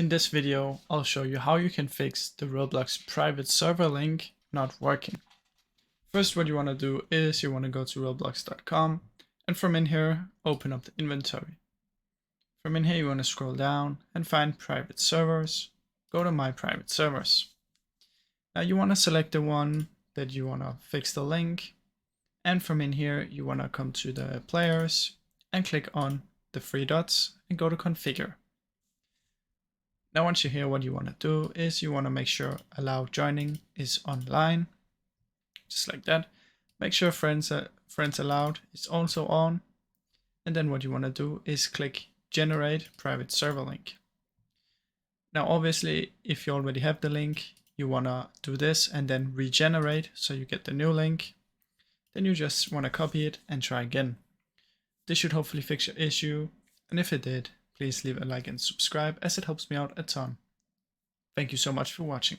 In this video, I'll show you how you can fix the Roblox private server link not working. First, what you want to do is you want to go to roblox.com and from in here, open up the inventory. From in here, you want to scroll down and find private servers. Go to my private servers. Now you want to select the one that you want to fix the link. And from in here, you want to come to the players and click on the three dots and go to configure. Now once you're here, what you want to do is you want to make sure allow joining is online, just like that. Make sure friends allowed is also on. And then what you want to do is click generate private server link. Now obviously, if you already have the link, you want to do this and then regenerate so you get the new link. Then you just want to copy it and try again. This should hopefully fix your issue, and if it did, please leave a like and subscribe as it helps me out a ton. Thank you so much for watching.